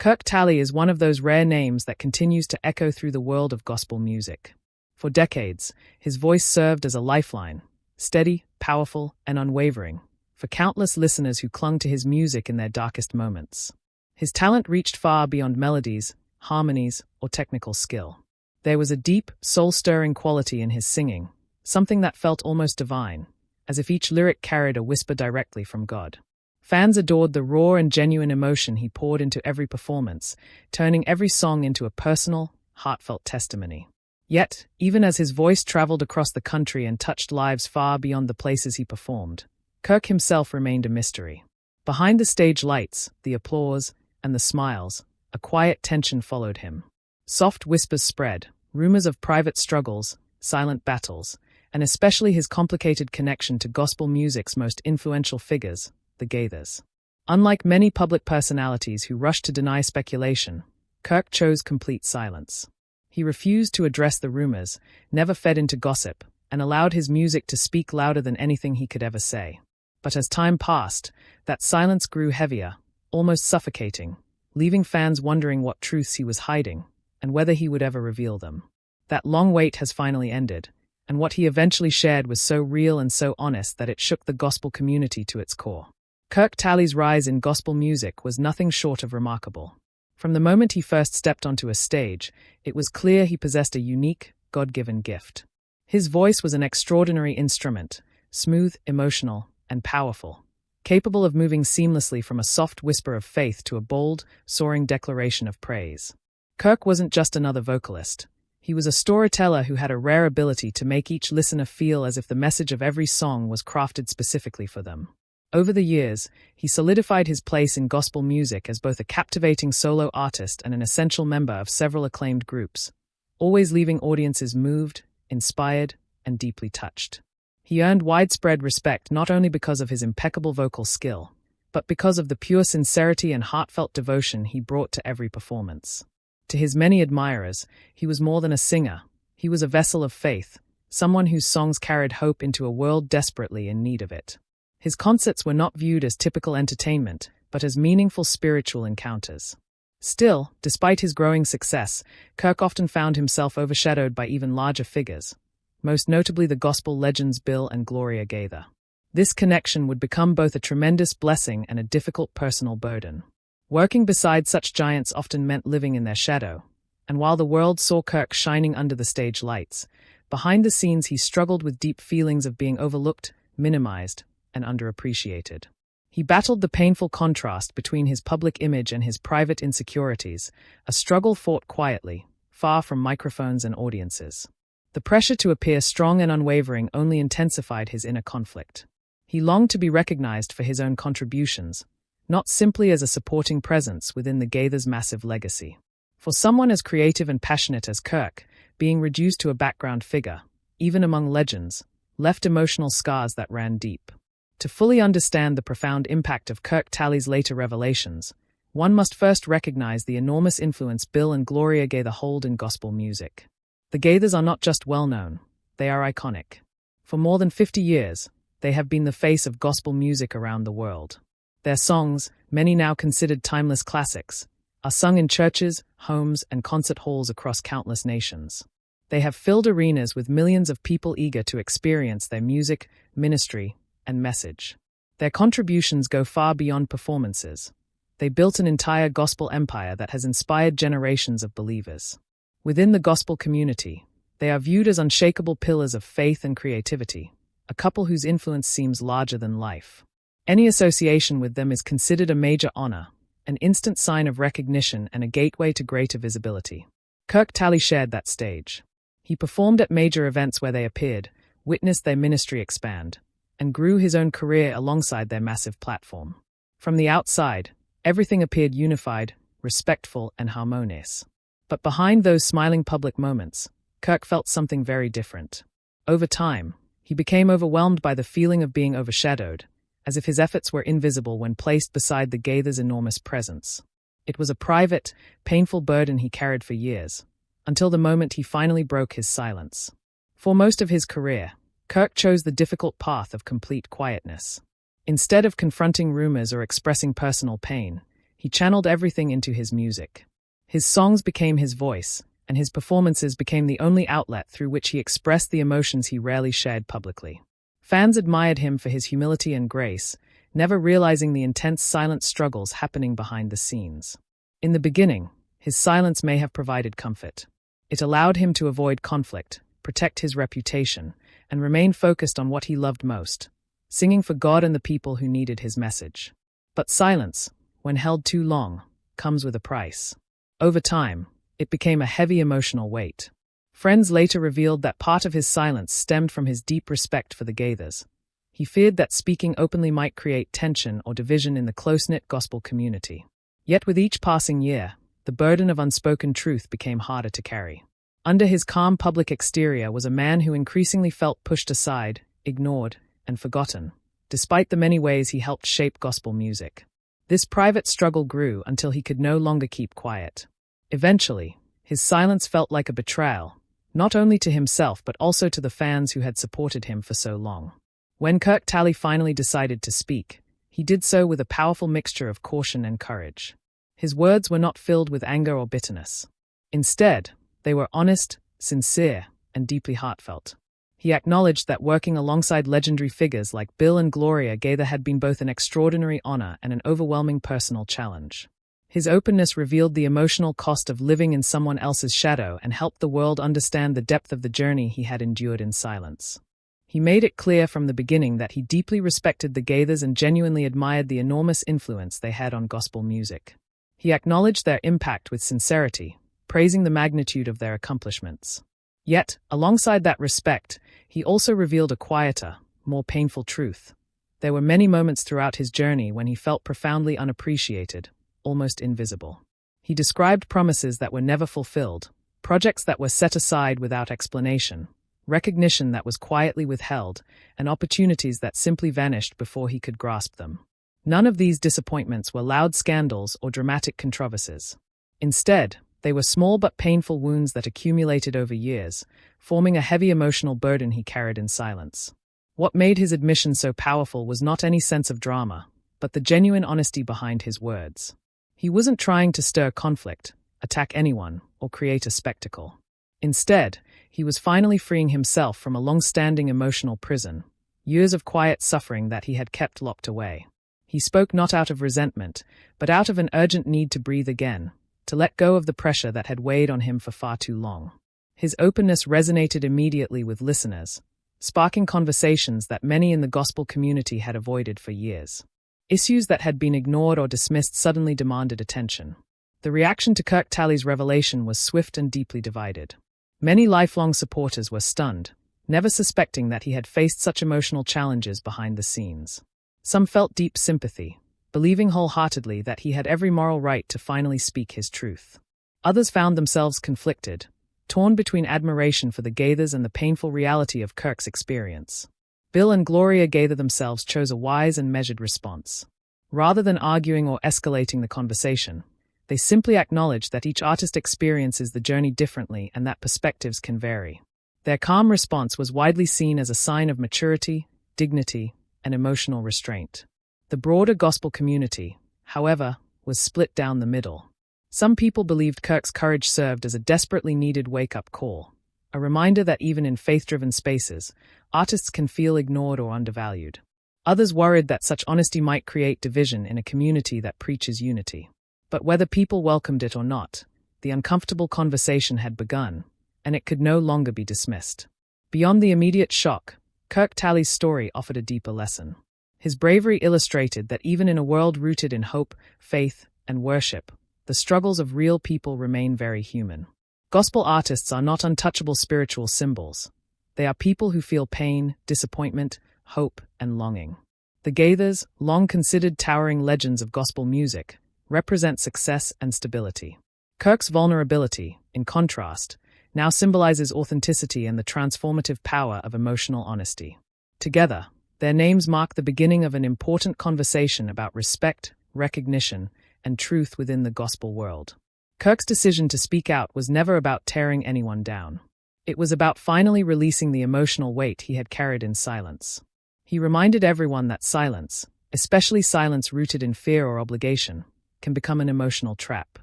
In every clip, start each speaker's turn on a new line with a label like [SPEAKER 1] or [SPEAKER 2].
[SPEAKER 1] Kirk Talley is one of those rare names that continues to echo through the world of gospel music. For decades, his voice served as a lifeline, steady, powerful, and unwavering, for countless listeners who clung to his music in their darkest moments. His talent reached far beyond melodies, harmonies, or technical skill. There was a deep, soul-stirring quality in his singing, something that felt almost divine, as if each lyric carried a whisper directly from God. Fans adored the raw and genuine emotion he poured into every performance, turning every song into a personal, heartfelt testimony. Yet, even as his voice traveled across the country and touched lives far beyond the places he performed, Kirk himself remained a mystery. Behind the stage lights, the applause, and the smiles, a quiet tension followed him. Soft whispers spread, rumors of private struggles, silent battles, and especially his complicated connection to gospel music's most influential figures, the Gaithers. Unlike many public personalities who rushed to deny speculation, Kirk chose complete silence. He refused to address the rumors, never fed into gossip, and allowed his music to speak louder than anything he could ever say. But as time passed, that silence grew heavier, almost suffocating, leaving fans wondering what truths he was hiding, and whether he would ever reveal them. That long wait has finally ended, and what he eventually shared was so real and so honest that it shook the gospel community to its core. Kirk Talley's rise in gospel music was nothing short of remarkable. From the moment he first stepped onto a stage, it was clear he possessed a unique, God-given gift. His voice was an extraordinary instrument, smooth, emotional, and powerful, capable of moving seamlessly from a soft whisper of faith to a bold, soaring declaration of praise. Kirk wasn't just another vocalist. He was a storyteller who had a rare ability to make each listener feel as if the message of every song was crafted specifically for them. Over the years, he solidified his place in gospel music as both a captivating solo artist and an essential member of several acclaimed groups, always leaving audiences moved, inspired, and deeply touched. He earned widespread respect not only because of his impeccable vocal skill, but because of the pure sincerity and heartfelt devotion he brought to every performance. To his many admirers, he was more than a singer. He was a vessel of faith, someone whose songs carried hope into a world desperately in need of it. His concerts were not viewed as typical entertainment, but as meaningful spiritual encounters. Still, despite his growing success, Kirk often found himself overshadowed by even larger figures, most notably the gospel legends Bill and Gloria Gaither. This connection would become both a tremendous blessing and a difficult personal burden. Working beside such giants often meant living in their shadow, and while the world saw Kirk shining under the stage lights, behind the scenes he struggled with deep feelings of being overlooked, minimized, and underappreciated. He battled the painful contrast between his public image and his private insecurities, a struggle fought quietly, far from microphones and audiences. The pressure to appear strong and unwavering only intensified his inner conflict. He longed to be recognized for his own contributions, not simply as a supporting presence within the Gaithers' massive legacy. For someone as creative and passionate as Kirk, being reduced to a background figure, even among legends, left emotional scars that ran deep. To fully understand the profound impact of Kirk Talley's later revelations, one must first recognize the enormous influence Bill and Gloria Gaither hold in gospel music. The Gaithers are not just well-known, they are iconic. For more than 50 years, they have been the face of gospel music around the world. Their songs, many now considered timeless classics, are sung in churches, homes, and concert halls across countless nations. They have filled arenas with millions of people eager to experience their music, ministry, and message. Their contributions go far beyond performances. They built an entire gospel empire that has inspired generations of believers. Within the gospel community, they are viewed as unshakable pillars of faith and creativity, a couple whose influence seems larger than life. Any association with them is considered a major honor, an instant sign of recognition and a gateway to greater visibility. Kirk Talley shared that stage. He performed at major events where they appeared, witnessed their ministry expand, and grew his own career alongside their massive platform. From the outside, everything appeared unified, respectful, and harmonious. But behind those smiling public moments, Kirk felt something very different. Over time, he became overwhelmed by the feeling of being overshadowed, as if his efforts were invisible when placed beside the Gaithers' enormous presence. It was a private, painful burden he carried for years, until the moment he finally broke his silence. For most of his career, Kirk chose the difficult path of complete quietness. Instead of confronting rumors or expressing personal pain, He channeled everything into his music. His songs became his voice, and his performances became the only outlet through which he expressed the emotions he rarely shared publicly. Fans admired him for his humility and grace, never realizing the intense silent struggles happening behind the scenes. In the beginning, his silence may have provided comfort. It allowed him to avoid conflict, protect his reputation, and remain focused on what he loved most, singing for God and the people who needed his message. But silence, when held too long, comes with a price. Over time, it became a heavy emotional weight. Friends later revealed that part of his silence stemmed from his deep respect for the Gaithers. He feared that speaking openly might create tension or division in the close-knit gospel community. Yet with each passing year, the burden of unspoken truth became harder to carry. Under his calm public exterior was a man who increasingly felt pushed aside, ignored, and forgotten, despite the many ways he helped shape gospel music. This private struggle grew until he could no longer keep quiet. Eventually, his silence felt like a betrayal, not only to himself but also to the fans who had supported him for so long. When Kirk Talley finally decided to speak, he did so with a powerful mixture of caution and courage. His words were not filled with anger or bitterness. Instead, they were honest, sincere, and deeply heartfelt. He acknowledged that working alongside legendary figures like Bill and Gloria Gaither had been both an extraordinary honor and an overwhelming personal challenge. His openness revealed the emotional cost of living in someone else's shadow and helped the world understand the depth of the journey he had endured in silence. He made it clear from the beginning that he deeply respected the Gaithers and genuinely admired the enormous influence they had on gospel music. He acknowledged their impact with sincerity, praising the magnitude of their accomplishments. Yet, alongside that respect, he also revealed a quieter, more painful truth. There were many moments throughout his journey when he felt profoundly unappreciated, almost invisible. He described promises that were never fulfilled, projects that were set aside without explanation, recognition that was quietly withheld, and opportunities that simply vanished before he could grasp them. None of these disappointments were loud scandals or dramatic controversies. Instead, they were small but painful wounds that accumulated over years, forming a heavy emotional burden he carried in silence. What made his admission so powerful was not any sense of drama, but the genuine honesty behind his words. He wasn't trying to stir conflict, attack anyone, or create a spectacle. Instead, he was finally freeing himself from a long-standing emotional prison, years of quiet suffering that he had kept locked away. He spoke not out of resentment, but out of an urgent need to breathe again, to let go of the pressure that had weighed on him for far too long. His openness resonated immediately with listeners, sparking conversations that many in the gospel community had avoided for years. Issues that had been ignored or dismissed suddenly demanded attention. The reaction to Kirk Talley's revelation was swift and deeply divided. Many lifelong supporters were stunned, never suspecting that he had faced such emotional challenges behind the scenes. Some felt deep sympathy, believing wholeheartedly that he had every moral right to finally speak his truth. Others found themselves conflicted, torn between admiration for the Gaithers and the painful reality of Kirk's experience. Bill and Gloria Gaither themselves chose a wise and measured response. Rather than arguing or escalating the conversation, they simply acknowledged that each artist experiences the journey differently and that perspectives can vary. Their calm response was widely seen as a sign of maturity, dignity, and emotional restraint. The broader gospel community, however, was split down the middle. Some people believed Kirk's courage served as a desperately needed wake-up call, a reminder that even in faith-driven spaces, artists can feel ignored or undervalued. Others worried that such honesty might create division in a community that preaches unity. But whether people welcomed it or not, the uncomfortable conversation had begun, and it could no longer be dismissed. Beyond the immediate shock, Kirk Talley's story offered a deeper lesson. His bravery illustrated that even in a world rooted in hope, faith, and worship, the struggles of real people remain very human. Gospel artists are not untouchable spiritual symbols. They are people who feel pain, disappointment, hope, and longing. The Gaithers, long considered towering legends of gospel music, represent success and stability. Kirk's vulnerability, in contrast, now symbolizes authenticity and the transformative power of emotional honesty. Together, their names mark the beginning of an important conversation about respect, recognition, and truth within the gospel world. Kirk's decision to speak out was never about tearing anyone down. It was about finally releasing the emotional weight he had carried in silence. He reminded everyone that silence, especially silence rooted in fear or obligation, can become an emotional trap.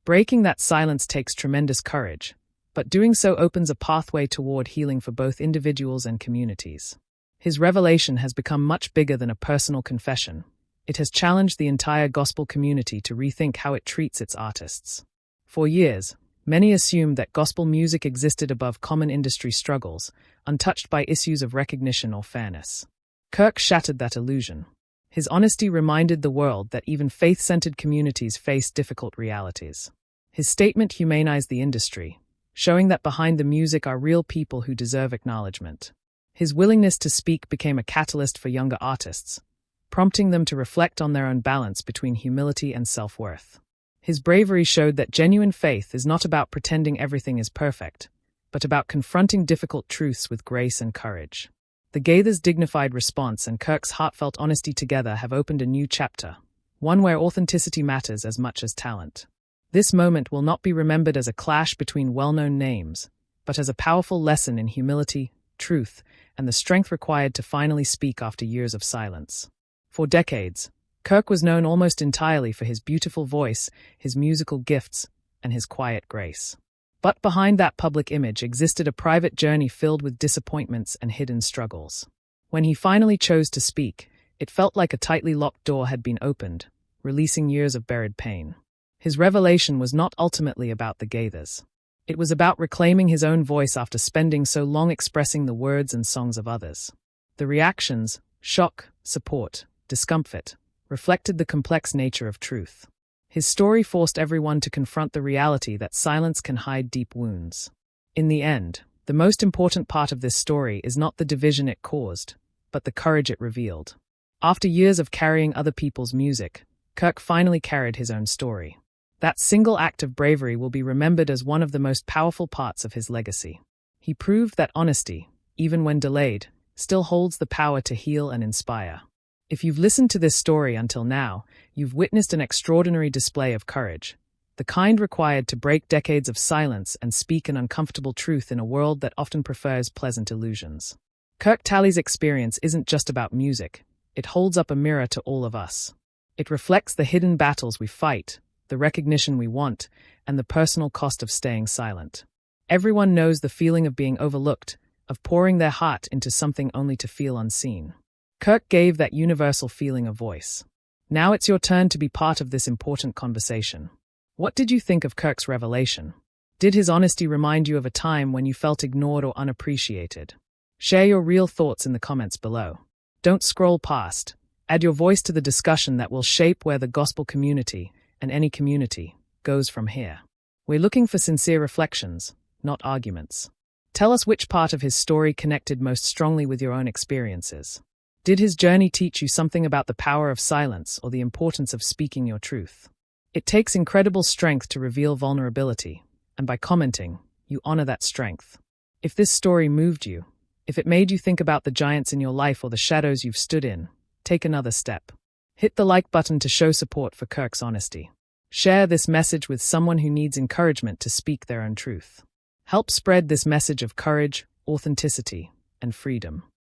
[SPEAKER 1] Breaking that silence takes tremendous courage, but doing so opens a pathway toward healing for both individuals and communities. His revelation has become much bigger than a personal confession. It has challenged the entire gospel community to rethink how it treats its artists. For years, many assumed that gospel music existed above common industry struggles, untouched by issues of recognition or fairness. Kirk shattered that illusion. His honesty reminded the world that even faith-centered communities face difficult realities. His statement humanized the industry, showing that behind the music are real people who deserve acknowledgement. His willingness to speak became a catalyst for younger artists, prompting them to reflect on their own balance between humility and self-worth. His bravery showed that genuine faith is not about pretending everything is perfect, but about confronting difficult truths with grace and courage. The Gaithers' dignified response and Kirk's heartfelt honesty together have opened a new chapter, one where authenticity matters as much as talent. This moment will not be remembered as a clash between well-known names, but as a powerful lesson in humility, truth, and the strength required to finally speak after years of silence. For decades, Kirk was known almost entirely for his beautiful voice, his musical gifts, and his quiet grace. But behind that public image existed a private journey filled with disappointments and hidden struggles. When he finally chose to speak, it felt like a tightly locked door had been opened, releasing years of buried pain. His revelation was not ultimately about the Gaithers. It was about reclaiming his own voice after spending so long expressing the words and songs of others. The reactions, shock, support, discomfort, reflected the complex nature of truth. His story forced everyone to confront the reality that silence can hide deep wounds. In the end, the most important part of this story is not the division it caused, but the courage it revealed. After years of carrying other people's music, Kirk finally carried his own story. That single act of bravery will be remembered as one of the most powerful parts of his legacy. He proved that honesty, even when delayed, still holds the power to heal and inspire. If you've listened to this story until now, you've witnessed an extraordinary display of courage, the kind required to break decades of silence and speak an uncomfortable truth in a world that often prefers pleasant illusions. Kirk Talley's experience isn't just about music, it holds up a mirror to all of us. It reflects the hidden battles we fight, the recognition we want, and the personal cost of staying silent. Everyone knows the feeling of being overlooked, of pouring their heart into something only to feel unseen. Kirk gave that universal feeling a voice. Now it's your turn to be part of this important conversation. What did you think of Kirk's revelation? Did his honesty remind you of a time when you felt ignored or unappreciated? Share your real thoughts in the comments below. Don't scroll past. Add your voice to the discussion that will shape where the gospel community, and any community, goes from here. We're looking for sincere reflections, not arguments. Tell us which part of his story connected most strongly with your own experiences. Did his journey teach you something about the power of silence or the importance of speaking your truth? It takes incredible strength to reveal vulnerability, and by commenting, you honor that strength. If this story moved you, if it made you think about the giants in your life or the shadows you've stood in, take another step. Hit the like button to show support for Kirk's honesty. Share this message with someone who needs encouragement to speak their own truth. Help spread this message of courage, authenticity, and freedom.